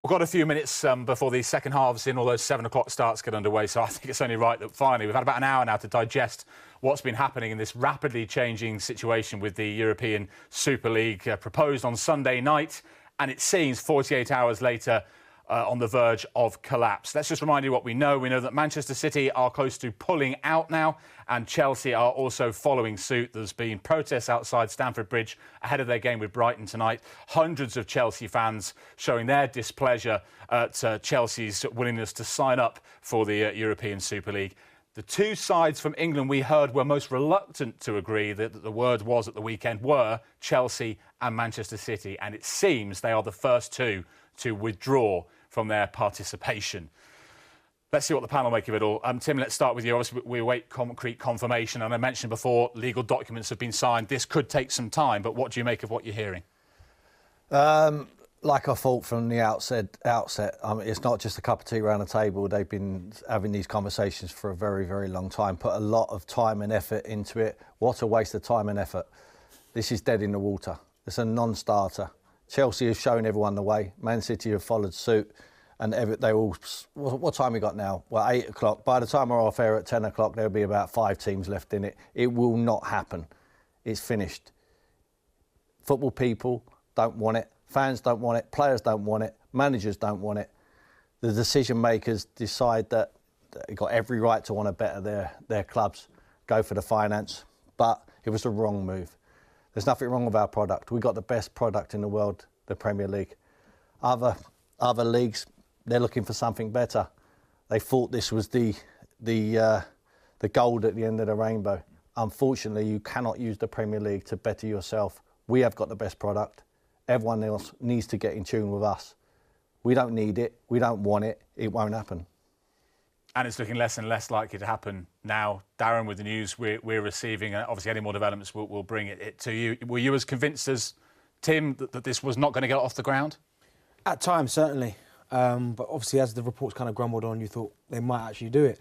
We've got a few minutes before the second halves in all those 7 o'clock starts get underway, so I think it's only right that finally we've had about an hour now to digest what's been happening in this rapidly changing situation with the European Super League proposed on Sunday night, and it seems 48 hours later on the verge of collapse. Let's just remind you what we know. We know that Manchester City are close to pulling out now, and Chelsea are also following suit. There's been protests outside Stamford Bridge ahead of their game with Brighton tonight. Hundreds of Chelsea fans showing their displeasure at Chelsea's willingness to sign up for the European Super League. The two sides from England we heard were most reluctant to agree, that the word was at the weekend, were Chelsea and Manchester City, and it seems they are the first two to withdraw from their participation. Let's see what the panel make of it all. Tim, let's start with you. Obviously, we await concrete confirmation, and I mentioned before, legal documents have been signed. This could take some time, but what do you make of what you're hearing? Like I thought from the outset, it's not just a cup of tea around the table. They've been having these conversations for a very, very long time, put a lot of time and effort into it. What a waste of time and effort. This is dead in the water. It's a non-starter. Chelsea have shown everyone the way. Man City have followed suit. And they all... What time we got now? Well, 8 o'clock. By the time we're off air at 10 o'clock, there'll be about 5 teams left in it. It will not happen. It's finished. Football people don't want it. Fans don't want it. Players don't want it. Managers don't want it. The decision makers decide that they've got every right to want to better their clubs, go for the finance. But it was the wrong move. There's nothing wrong with our product. We've got the best product in the world, the Premier League. Other leagues, they're looking for something better. They thought this was the gold at the end of the rainbow. Unfortunately, you cannot use the Premier League to better yourself. We have got the best product. Everyone else needs to get in tune with us. We don't need it. We don't want it. It won't happen. And it's looking less and less likely to happen now. Darren, with the news we're receiving, obviously any more developments we'll bring it to you. Were you as convinced as Tim that this was not going to get off the ground? At times, certainly. But obviously, as the reports kind of grumbled on, you thought they might actually do it.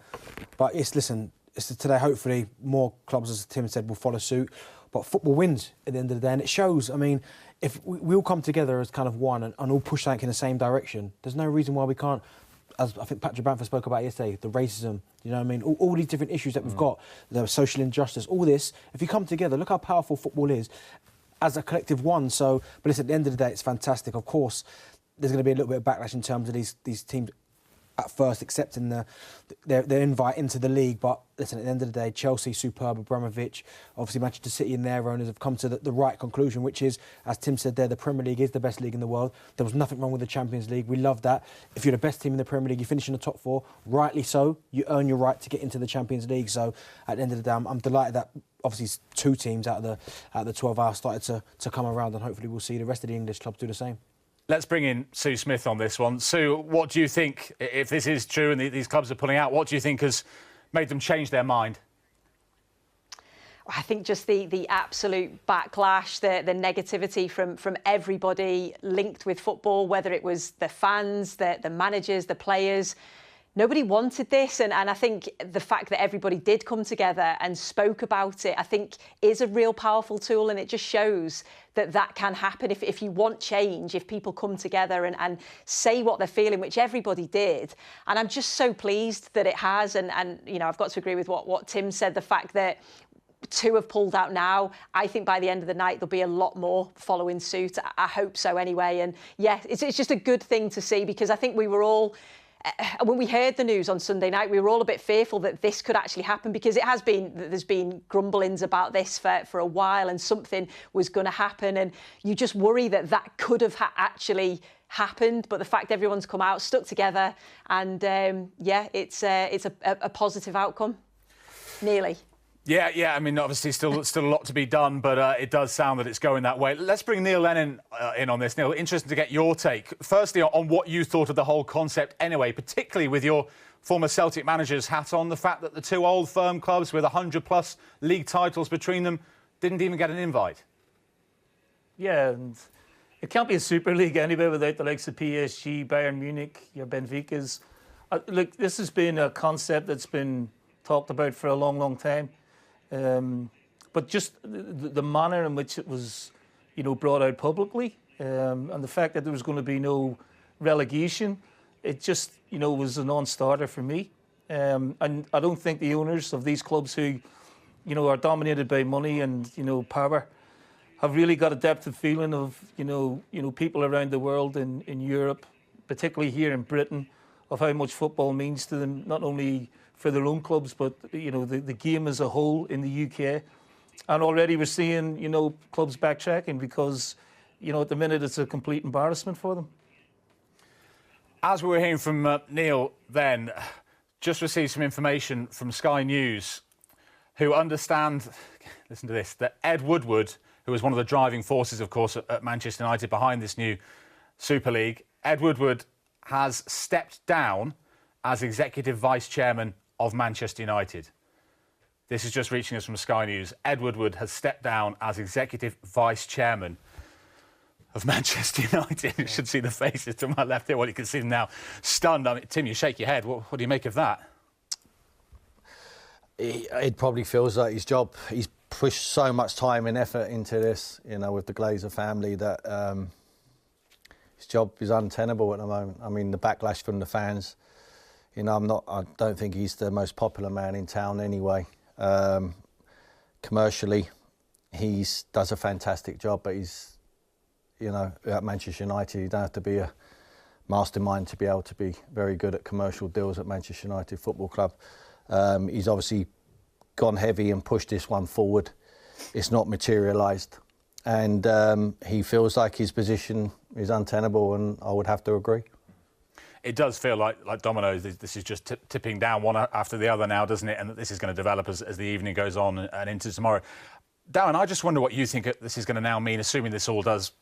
But it's today, hopefully, more clubs, as Tim said, will follow suit. But football wins at the end of the day, and it shows. I mean, if we all come together as kind of one and all push something in the same direction, there's no reason why we can't. As I think Patrick Bamford spoke about yesterday, the racism, you know what I mean? All these different issues that we've got, the social injustice, all this, if you come together, look how powerful football is as a collective one. So, but listen, at the end of the day, it's fantastic. Of course, there's going to be a little bit of backlash in terms of these teams at first accepting their invite into the league. But listen, at the end of the day, Chelsea, superb, Abramovich, obviously Manchester City and their owners have come to the right conclusion, which is, as Tim said there, the Premier League is the best league in the world. There was nothing wrong with the Champions League. We love that. If you're the best team in the Premier League, you finish in the top 4, rightly so. You earn your right to get into the Champions League. So at the end of the day, I'm delighted that obviously 2 teams out of the 12 hours started to come around, and hopefully we'll see the rest of the English clubs do the same. Let's bring in Sue Smith on this one. Sue, what do you think, if this is true and these clubs are pulling out, what do you think has made them change their mind? I think just the absolute backlash, the negativity from everybody linked with football, whether it was the fans, the managers, the players. Nobody wanted this, and I think the fact that everybody did come together and spoke about it, I think is a real powerful tool, and it just shows that can happen if you want change, if people come together and say what they're feeling, which everybody did. And I'm just so pleased that it has, and you know, I've got to agree with what Tim said, the fact that 2 have pulled out now. I think by the end of the night, there'll be a lot more following suit. I hope so anyway. And yeah, it's just a good thing to see, because I think we were all... When we heard the news on Sunday night, we were all a bit fearful that this could actually happen, because there's been grumblings about this for a while, and something was going to happen, and you just worry that could have actually happened. But the fact everyone's come out, stuck together, and yeah, it's a positive outcome, nearly. Yeah. I mean, obviously, still a lot to be done, but it does sound that it's going that way. Let's bring Neil Lennon in on this. Neil, interesting to get your take. Firstly, on what you thought of the whole concept anyway, particularly with your former Celtic manager's hat on, the fact that the 2 old firm clubs with 100+ league titles between them didn't even get an invite. Yeah, and it can't be a Super League anyway without the likes of PSG, Bayern Munich, your Benficas. Look, this has been a concept that's been talked about for a long, long time. But just the manner in which it was, brought out publicly, and the fact that there was going to be no relegation, it just, was a non-starter for me. And I don't think the owners of these clubs who, are dominated by money and, power, have really got a depth of feeling of, people around the world in Europe, particularly here in Britain, of how much football means to them, not only for their own clubs, but, the game as a whole in the UK. And already we're seeing, clubs backtracking because, at the minute it's a complete embarrassment for them. As we were hearing from Neil then, just received some information from Sky News, who understand, listen to this, that Ed Woodward, who was one of the driving forces, of course, at Manchester United behind this new Super League, Ed Woodward has stepped down as executive vice chairman of Manchester United. This is just reaching us from Sky News. Ed Woodward has stepped down as executive vice chairman of Manchester United. You should see the faces to my left here. Well, you can see them now stunned. I mean, Tim, you shake your head. What do you make of that? It probably feels like his job. He's pushed so much time and effort into this, with the Glazer family, that his job is untenable at the moment. I mean, the backlash from the fans. I don't think he's the most popular man in town anyway. Commercially, he does a fantastic job, but he's, at Manchester United, you don't have to be a mastermind to be able to be very good at commercial deals at Manchester United Football Club. He's obviously gone heavy and pushed this one forward. It's not materialised. And he feels like his position is untenable, and I would have to agree. It does feel like dominoes. This is just tipping down one after the other now, doesn't it? And that this is going to develop as the evening goes on and into tomorrow. Darren, I just wonder what you think this is going to now mean, assuming this all does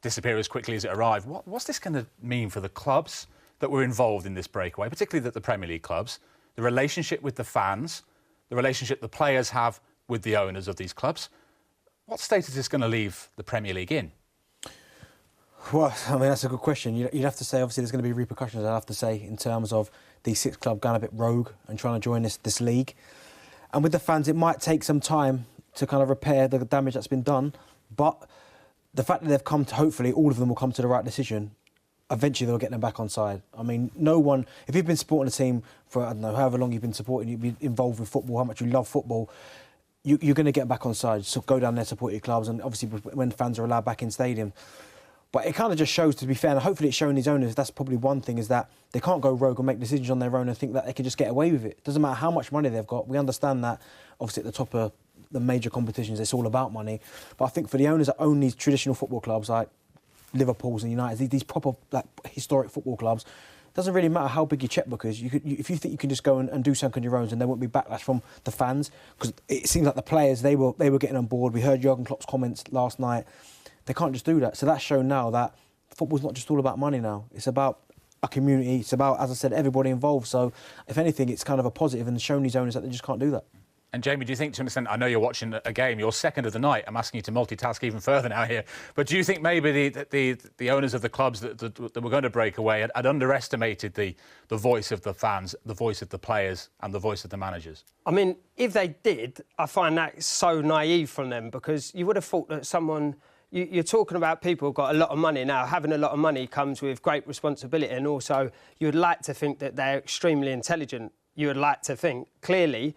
disappear as quickly as it arrived. What's this going to mean for the clubs that were involved in this breakaway, particularly the Premier League clubs, the relationship with the fans, the relationship the players have with the owners of these clubs? What state is this going to leave the Premier League in? Well, I mean, that's a good question. You'd have to say, obviously, there's going to be repercussions, I'd have to say, in terms of these 6 clubs going a bit rogue and trying to join this league. And with the fans, it might take some time to kind of repair the damage that's been done. But the fact that they've come to, hopefully, all of them will come to the right decision, eventually they'll get them back on side. I mean, no one, if you've been supporting a team for, I don't know, however long you've been supporting, you've been involved with football, how much you love football, you're going to get back on side. So go down there, support your clubs, and obviously when fans are allowed back in stadium. But it kind of just shows, to be fair, and hopefully it's showing these owners, that's probably one thing, is that they can't go rogue and make decisions on their own and think that they can just get away with it. Doesn't matter how much money they've got. We understand that, obviously, at the top of the major competitions, it's all about money. But I think for the owners that own these traditional football clubs, like Liverpool's and United, these proper, historic football clubs, it doesn't really matter how big your chequebook is. If you think you can just go and do something on your own, and there won't be backlash from the fans, because it seems like the players, they were getting on board. We heard Jurgen Klopp's comments last night. They can't just do that. So that's shown now that football's not just all about money now. It's about a community. It's about, as I said, everybody involved. So if anything, it's kind of a positive, and showing these owners that they just can't do that. And Jamie, do you think, to an extent, I know you're watching a game, you're second of the night, I'm asking you to multitask even further now here, but do you think maybe the owners of the clubs that were going to break away had underestimated the voice of the fans, the voice of the players and the voice of the managers? I mean, if they did, I find that so naive from them, because you would have thought that someone... You're talking about people who've got a lot of money now. Having a lot of money comes with great responsibility, and also you'd like to think that they're extremely intelligent. You would like to think, clearly,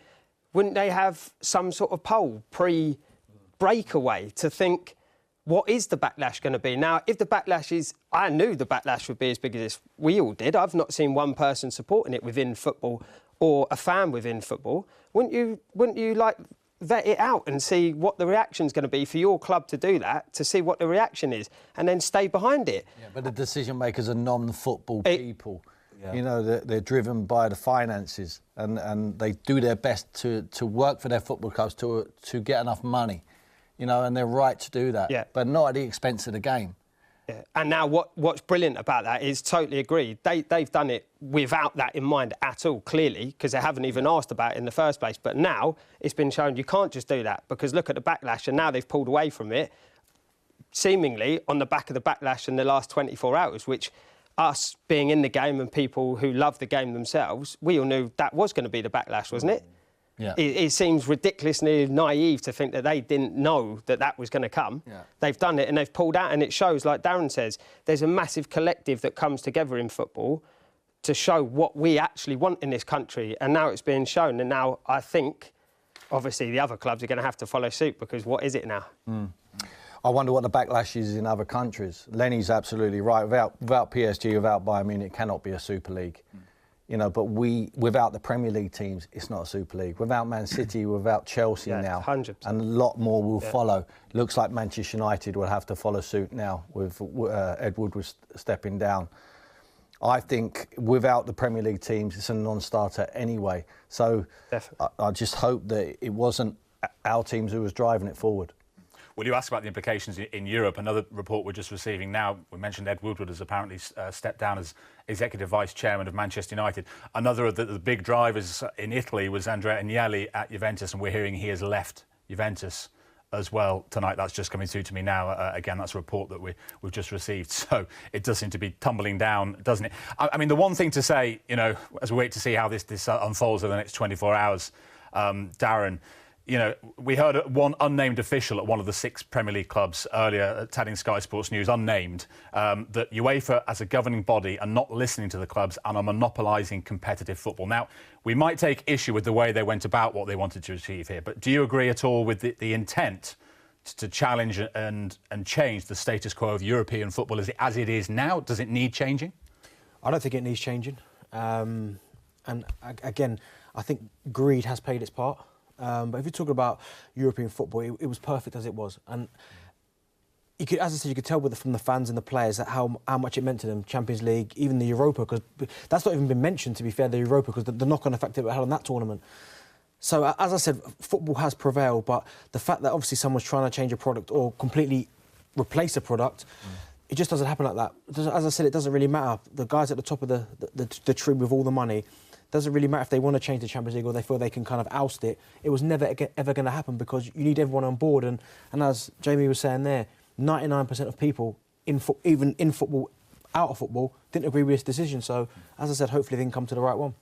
wouldn't they have some sort of poll pre-breakaway to think, what is the backlash going to be? Now, if the backlash is... I knew the backlash would be as big as we all did. I've not seen one person supporting it within football or a fan within football. Wouldn't you like... vet it out and see what the reaction's going to be for your club to do that, to see what the reaction is, and then stay behind it. Yeah, but the decision makers are non-football people. Yeah. They're driven by the finances, and they do their best to work for their football clubs to get enough money, and they're right to do that, but not at the expense of the game. Yeah. And now what's brilliant about that is, totally agreed, they've done it without that in mind at all, clearly, because they haven't even asked about it in the first place. But now it's been shown you can't just do that, because look at the backlash, and now they've pulled away from it, seemingly on the back of the backlash in the last 24 hours, which us being in the game and people who love the game themselves, we all knew that was going to be the backlash, wasn't it? Yeah. It seems ridiculously naive to think that they didn't know that that was going to come. Yeah. They've done it and they've pulled out, and it shows, like Darren says, there's a massive collective that comes together in football to show what we actually want in this country, and now it's being shown. And now I think, obviously, the other clubs are going to have to follow suit, because what is it now? I wonder what the backlash is in other countries. Lenny's absolutely right. Without PSG, without Bayern Munich, it cannot be a Super League. You know, but without the Premier League teams, it's not a Super League. Without Man City, without Chelsea now, 100%. and a lot more will follow. Looks like Manchester United will have to follow suit now with Ed Woodward stepping down. I think without the Premier League teams, it's a non-starter anyway. So I just hope that it wasn't our teams who was driving it forward. Well, you asked about the implications in Europe. Another report we're just receiving now, we mentioned Ed Woodward has apparently stepped down as executive vice chairman of Manchester United. Another of the big drivers in Italy was Andrea Agnelli at Juventus, and we're hearing he has left Juventus as well tonight. That's just coming through to me now. Again, that's a report that we've just received. So it does seem to be tumbling down, doesn't it? I mean, the one thing to say, you know, as we wait to see how this unfolds over the next 24 hours, Darren, you know, we heard one unnamed official at one of the 6 Premier League clubs earlier, telling Sky Sports News, unnamed, that UEFA, as a governing body, are not listening to the clubs and are monopolising competitive football. Now, we might take issue with the way they went about what they wanted to achieve here, but do you agree at all with the intent to challenge and change the status quo of European football as it is now? Does it need changing? I don't think it needs changing. And again, I think greed has played its part. But if you're talking about European football, it was perfect as it was. And you could, as I said, you could tell from the fans and the players that how much it meant to them. Champions League, even the Europa, because that's not even been mentioned, to be fair, the Europa, because the knock-on effect it had on that tournament. So, as I said, football has prevailed, but the fact that obviously someone's trying to change a product or completely replace a product, it just doesn't happen like that. As I said, it doesn't really matter. The guys at the top of the tree with all the money, doesn't really matter if they want to change the Champions League or they feel they can kind of oust it. It was never ever going to happen, because you need everyone on board. And as Jamie was saying there, 99% of people, even in football, out of football, didn't agree with this decision. So, as I said, hopefully they can come to the right one.